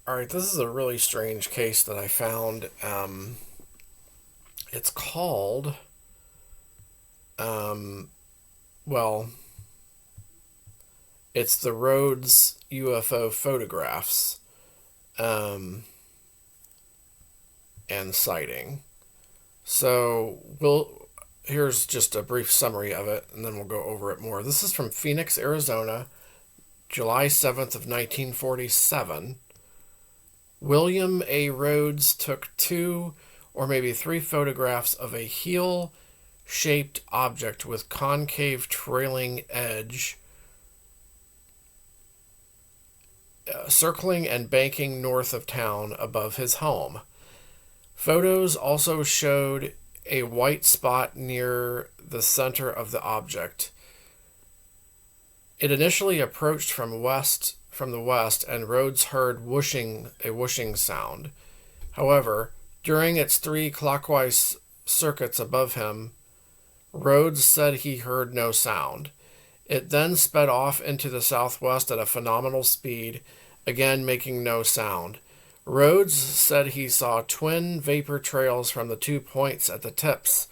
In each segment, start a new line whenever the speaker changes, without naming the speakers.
All right, this is a really strange case that I found. It's called, um, well, it's the Rhodes UFO photographs um, and sighting. So here's just a brief summary of it, and then we'll go over it more. This is from Phoenix, Arizona, July 7th of 1947. William A. Rhodes took two or maybe three photographs of a heel-shaped object with concave trailing edge circling and banking north of town above his home. Photos also showed a white spot near the center of the object. It initially approached from the west, and Rhodes heard a whooshing sound. However, during its three clockwise circuits above him, Rhodes said he heard no sound. It then sped off into the southwest at a phenomenal speed, again making no sound. Rhodes said he saw twin vapor trails from the 2 points at the tips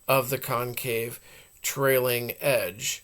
of the concave trailing edge.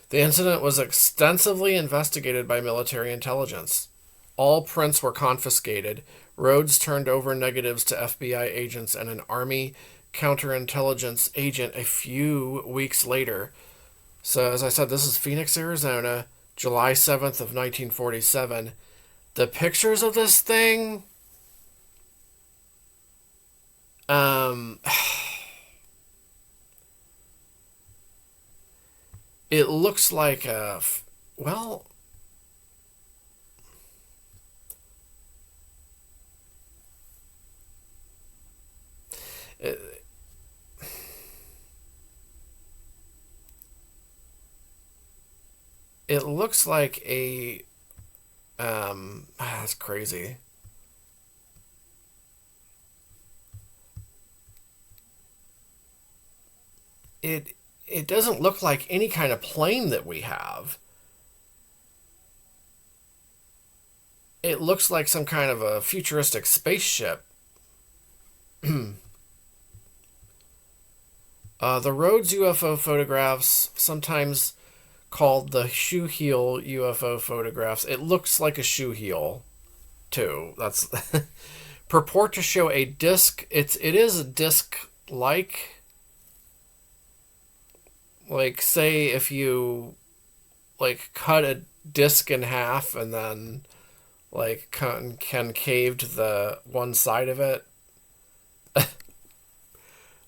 The incident was extensively investigated by military intelligence. All prints were confiscated. Rhodes turned over negatives to FBI agents and an Army counterintelligence agent a few weeks later. So, as I said, this is Phoenix, Arizona, July 7th of 1947. The pictures of this thing, it looks like well, it, it looks like that's crazy. It doesn't look like any kind of plane that we have. It looks like some kind of a futuristic spaceship. The Rhodes UFO photographs, sometimes called the shoe heel UFO photographs, it looks like a shoe heel, too. That's purport to show a disc. It is a disc like say if you like cut a disc in half and then like concaved the one side of it.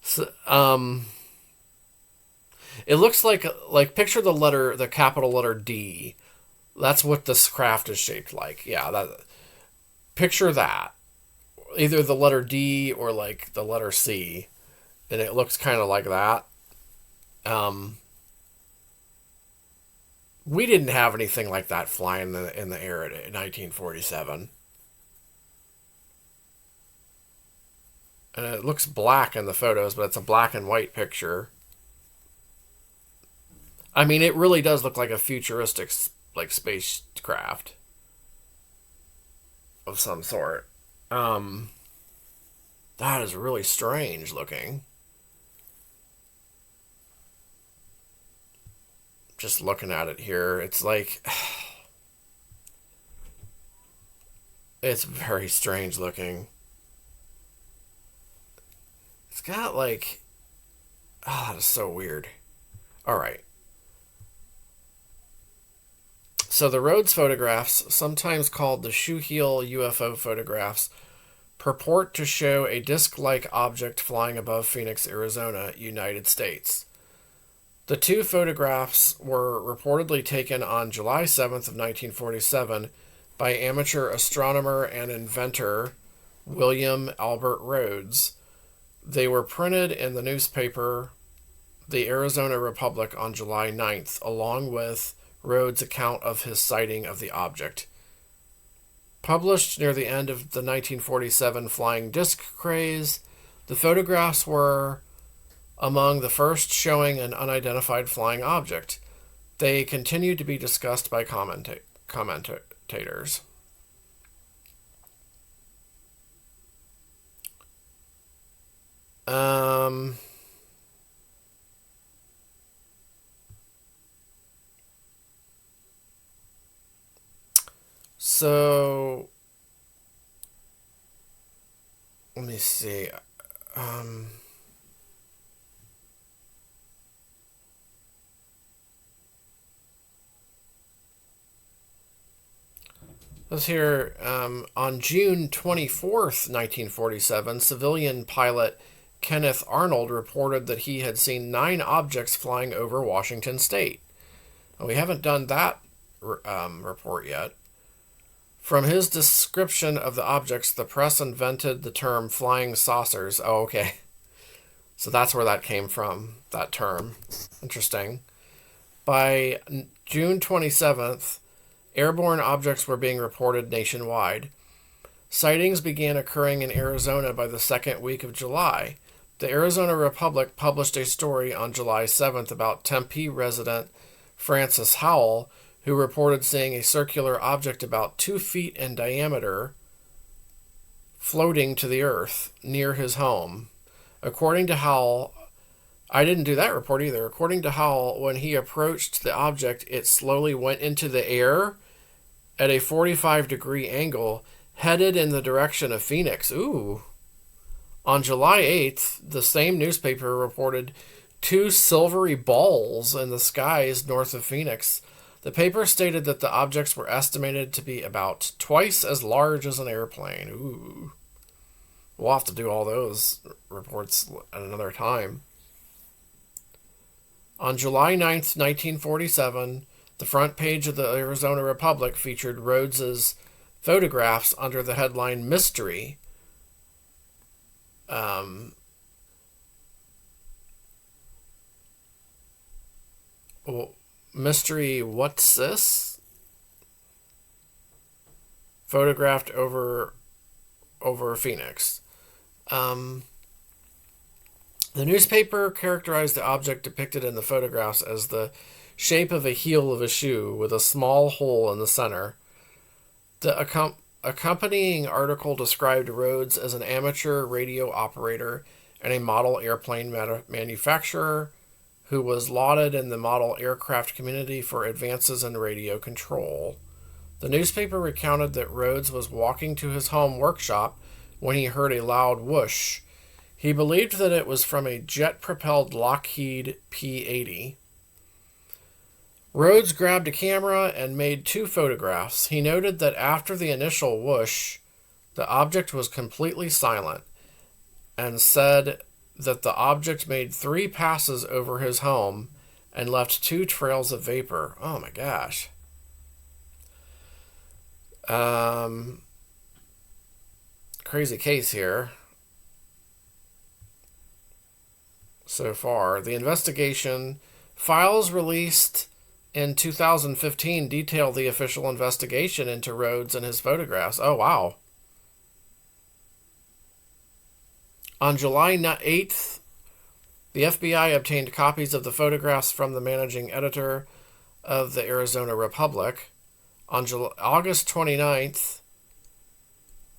So, it looks like picture the capital letter D. That's what this craft is shaped like. Yeah, that picture that. Either the letter D or like the letter C, and it looks kind of like that. Um, we didn't have anything like that flying in the air in 1947. And it looks black in the photos, but it's a black and white picture. I mean, it really does look like a futuristic like spacecraft of some sort. Um, that is really strange looking. Just looking at it here, it's like it's very strange looking. It's got like, oh, that is so weird. All right. So the Rhodes photographs, sometimes called the shoe heel UFO photographs, purport to show a disc-like object flying above Phoenix, Arizona, United States. The two photographs were reportedly taken on July 7th of 1947 by amateur astronomer and inventor William Albert Rhodes. They were printed in the newspaper The Arizona Republic on July 9th, along with Rhodes' account of his sighting of the object. Published near the end of the 1947 flying disc craze, the photographs were among the first showing an unidentified flying object. They continued to be discussed by commentators. So let me see. Let's hear on June 24th, 1947, civilian pilot Kenneth Arnold reported that he had seen 9 objects flying over Washington state. Well, we haven't done that report yet. From his description of the objects, the press invented the term flying saucers. Oh, okay. So that's where that came from, that term. Interesting. By June 27th, airborne objects were being reported nationwide. Sightings began occurring in Arizona by the second week of July. The Arizona Republic published a story on July 7th about Tempe resident Francis Howell, who reported seeing a circular object about 2 feet in diameter floating to the earth near his home. According to Howell, I didn't do that report either. According to Howell, when he approached the object, it slowly went into the air at a 45-degree angle, headed in the direction of Phoenix. Ooh. On July 8th, the same newspaper reported 2 silvery balls in the skies north of Phoenix. The paper stated that the objects were estimated to be about twice as large as an airplane. Ooh. We'll have to do all those reports at another time. On July 9th, 1947, the front page of the Arizona Republic featured Rhodes's photographs under the headline Mystery. Mystery, what's this? Photographed over Phoenix. The newspaper characterized the object depicted in the photographs as the shape of a heel of a shoe with a small hole in the center. The accompanying article described Rhodes as an amateur radio operator and a model airplane manufacturer who was lauded in the model aircraft community for advances in radio control. The newspaper recounted that Rhodes was walking to his home workshop when he heard a loud whoosh. He believed that it was from a jet-propelled Lockheed P-80. Rhodes grabbed a camera and made 2 photographs. He noted that after the initial whoosh, the object was completely silent, and said that the object made 3 passes over his home and left 2 trails of vapor. Oh my gosh. Crazy case here so far. The investigation files released in 2015 detail the official investigation into Rhodes and his photographs. Oh, wow. On July 8th, the FBI obtained copies of the photographs from the managing editor of the Arizona Republic. On August 29th,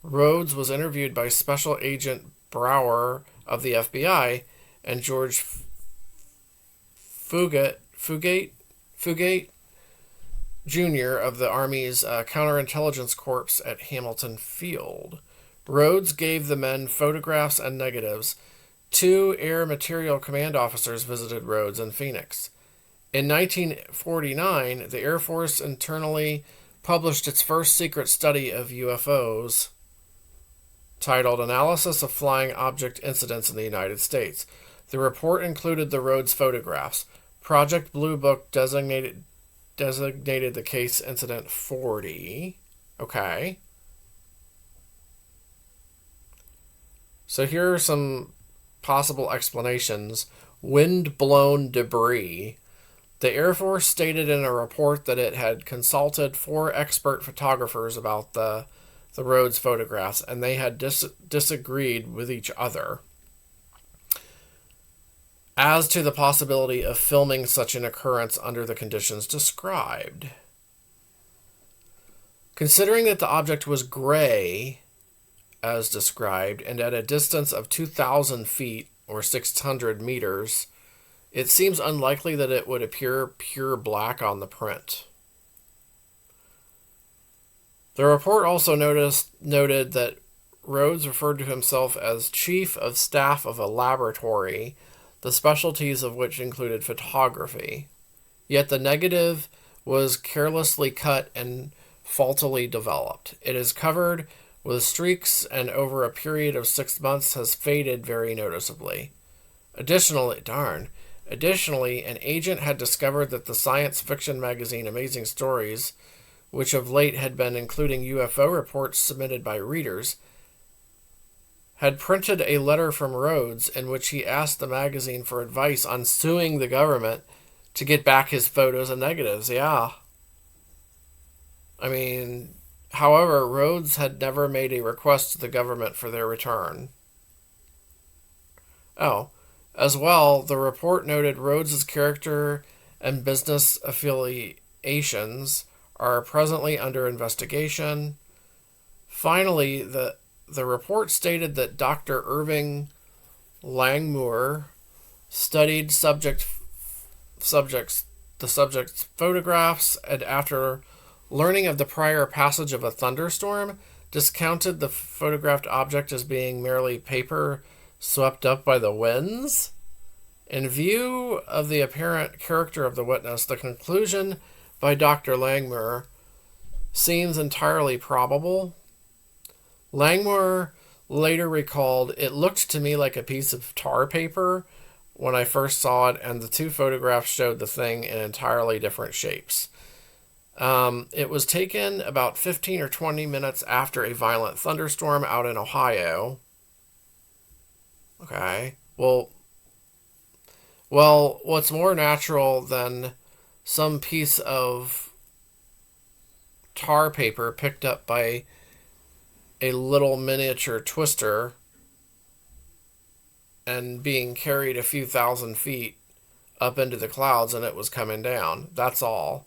Rhodes was interviewed by Special Agent Brower of the FBI and George Fugate Jr. of the Army's Counterintelligence Corps at Hamilton Field. Rhodes gave the men photographs and negatives. 2 Air Material Command officers visited Rhodes in Phoenix. In 1949, the Air Force internally published its first secret study of UFOs, titled Analysis of Flying Object Incidents in the United States. The report included the Rhodes photographs. Project Blue Book designated the case Incident 40. Okay. So here are some possible explanations. Wind-blown debris. The Air Force stated in a report that it had consulted 4 expert photographers about the Rhodes photographs, and they had disagreed with each other as to the possibility of filming such an occurrence under the conditions described. Considering that the object was gray, as described, and at a distance of 2,000 feet or 600 meters, it seems unlikely that it would appear pure black on the print. The report also noted that Rhodes referred to himself as chief of staff of a laboratory, the specialties of which included photography. Yet the negative was carelessly cut and faultily developed. It is covered with streaks and over a period of 6 months has faded very noticeably. Additionally, an agent had discovered that the science fiction magazine Amazing Stories, which of late had been including UFO reports submitted by readers, had printed a letter from Rhodes in which he asked the magazine for advice on suing the government to get back his photos and negatives. Yeah. However, Rhodes had never made a request to the government for their return. Oh, as well, the report noted Rhodes's character and business affiliations are presently under investigation. Finally, the report stated that Dr. Irving Langmuir studied the subject's photographs, and after learning of the prior passage of a thunderstorm, discounted the photographed object as being merely paper swept up by the winds. In view of the apparent character of the witness, the conclusion by Dr. Langmuir seems entirely probable. Langmuir later recalled, "It looked to me like a piece of tar paper when I first saw it, and the two photographs showed the thing in entirely different shapes." It was taken about 15 or 20 minutes after a violent thunderstorm out in Ohio. Okay. Well, what's more natural than some piece of tar paper picked up by a little miniature twister and being carried a few thousand feet up into the clouds, and it was coming down. That's all.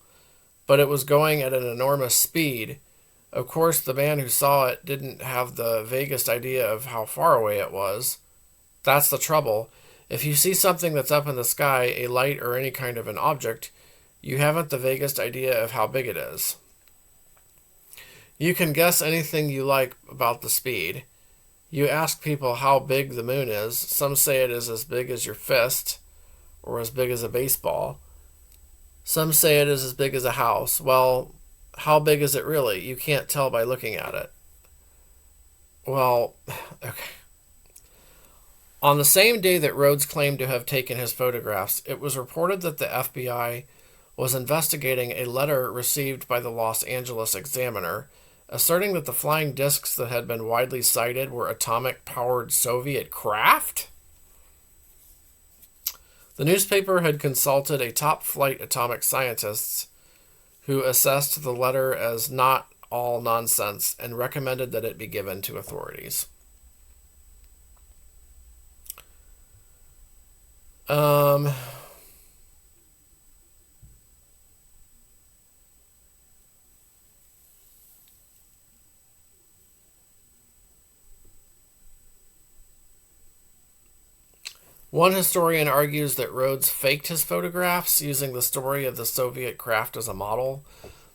But it was going at an enormous speed. Of course, the man who saw it didn't have the vaguest idea of how far away it was. That's the trouble. If you see something that's up in the sky, a light or any kind of an object, you haven't the vaguest idea of how big it is. You can guess anything you like about the speed. You ask people how big the moon is. Some say it is as big as your fist, or as big as a baseball. Some say it is as big as a house. Well, how big is it really? You can't tell by looking at it. Well, okay. On the same day that Rhodes claimed to have taken his photographs, it was reported that the FBI was investigating a letter received by the Los Angeles Examiner, asserting that the flying discs that had been widely cited were atomic-powered Soviet craft. The newspaper had consulted a top-flight atomic scientist who assessed the letter as not all nonsense and recommended that it be given to authorities. One historian argues that Rhodes faked his photographs using the story of the Soviet craft as a model.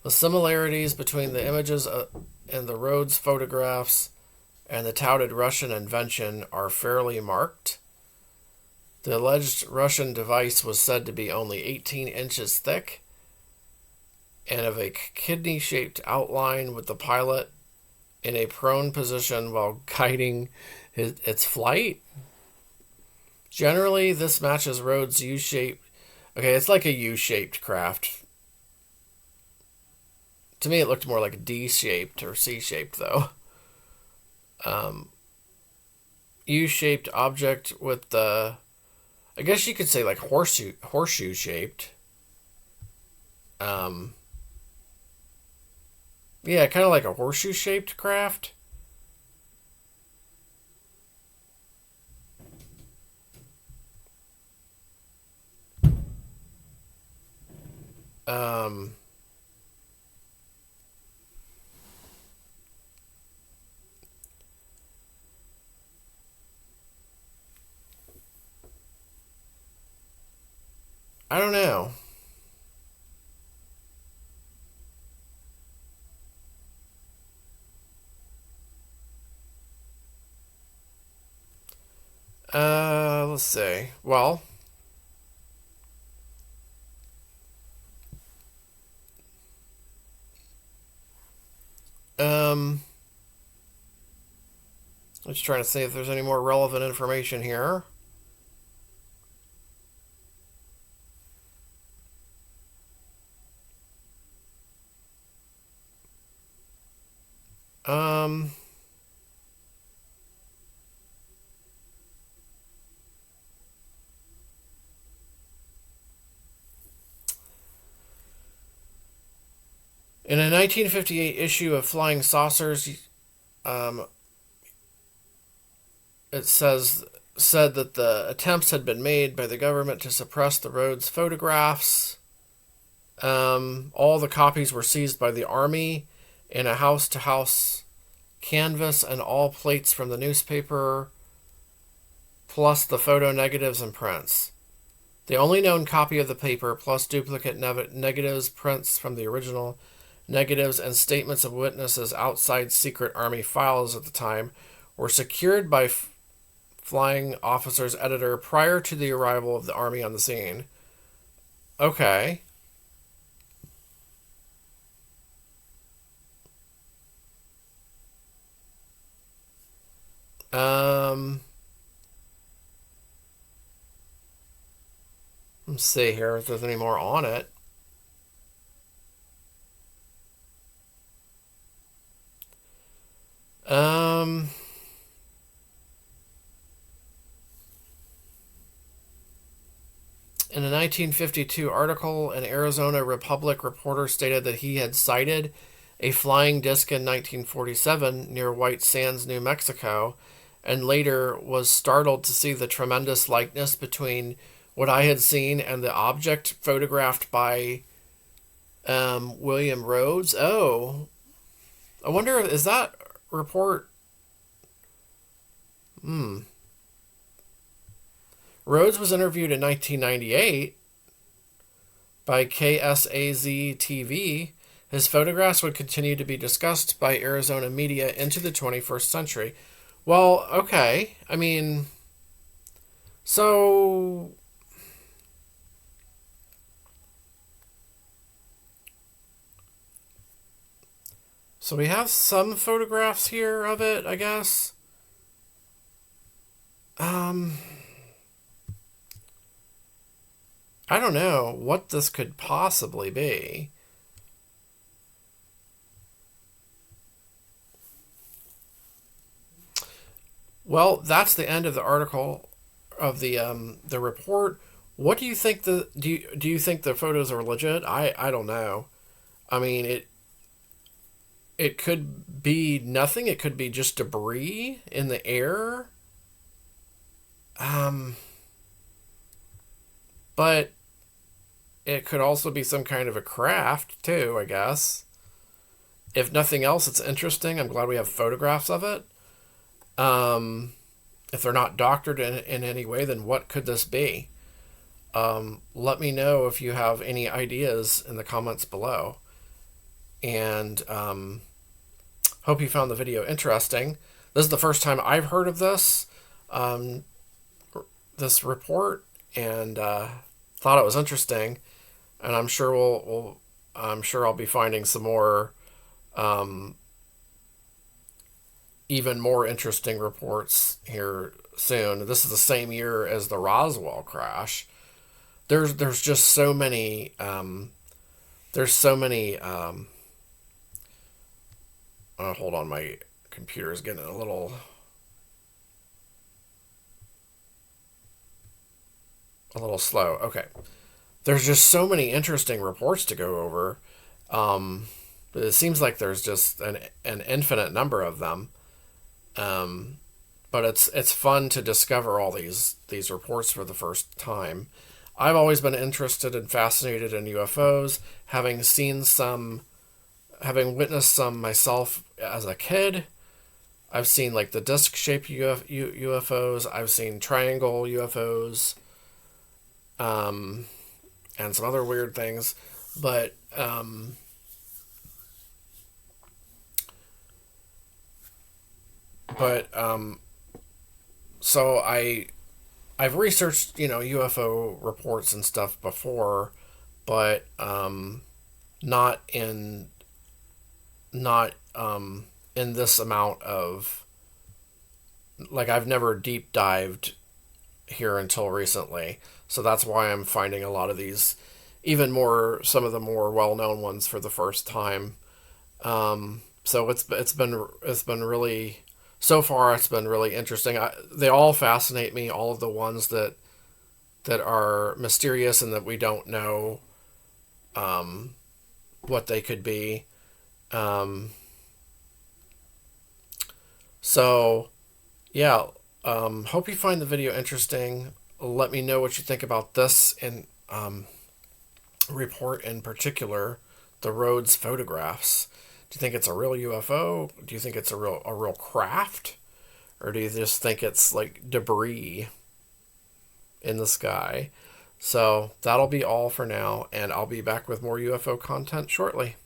The similarities between the images in the Rhodes photographs and the touted Russian invention are fairly marked. The alleged Russian device was said to be only 18 inches thick and of a kidney-shaped outline, with the pilot in a prone position while guiding its flight. Generally, this matches Rhodes' U-shaped... Okay, it's like a U-shaped craft. To me, it looked more like a D-shaped or C-shaped, though. U-shaped object with the... I guess you could say like horseshoe shaped. Yeah, kind of like a horseshoe shaped craft. I don't know. Let's see. Well, um, just trying to see if there's any more relevant information here. Um, in a 1958 issue of Flying Saucers, um, it said that the attempts had been made by the government to suppress the Rhodes photographs. All the copies were seized by the army in a house-to-house canvass, and all plates from the newspaper, plus the photo negatives and prints. The only known copy of the paper, plus duplicate negatives, prints from the original negatives, and statements of witnesses outside secret army files at the time, were secured by flying officer's editor prior to the arrival of the army on the scene. Okay. Let's see here if there's any more on it. Um, in a 1952 article, an Arizona Republic reporter stated that he had sighted a flying disc in 1947 near White Sands, New Mexico, and later was startled to see the tremendous likeness between what I had seen and the object photographed by William Rhodes. Oh, I wonder, is that report? Rhodes was interviewed in 1998 by KSAZ TV. His photographs would continue to be discussed by Arizona media into the 21st century. Well, okay. I mean, so we have some photographs here of it, I guess. Um, I don't know what this could possibly be. Well, that's the end of the article of the report. What do you think do you think the photos are legit? I don't know. I mean, it could be nothing. It could be just debris in the air. Um, but it could also be some kind of a craft too, I guess. If nothing else, it's interesting. I'm glad we have photographs of it. Um, if they're not doctored in any way, then what could this be? Let me know if you have any ideas in the comments below. And hope you found the video interesting. This is the first time I've heard of um, this report, and thought it was interesting. And I'm sure I'm sure I'll be finding some more, um, even more interesting reports here soon. This is the same year as the Roswell crash. There's just so many. There's so many. Hold on, my computer is getting a little slow. Okay, there's just so many interesting reports to go over. Um, it seems like there's just an infinite number of them. Um, but it's fun to discover all these reports for the first time. I've always been interested and fascinated in UFOs, having witnessed some myself as a kid. I've seen like the disc-shaped UFOs. I've seen triangle UFOs. Um, and some other weird things. But but so I've researched, UFO reports and stuff before, but not in not in this amount of, like, I've never deep dived here until recently. So that's why I'm finding a lot of these, even more, some of the more well known ones for the first time. So it's been really, so far it's been really interesting. They all fascinate me. All of the ones that are mysterious and that we don't know what they could be. Um, so yeah, hope you find the video interesting. Let me know what you think about this and report in particular, the Rhodes photographs. Do you think it's a real UFO? Do you think it's a real craft, or do you just think it's like debris in the sky? So that'll be all for now, and I'll be back with more UFO content shortly.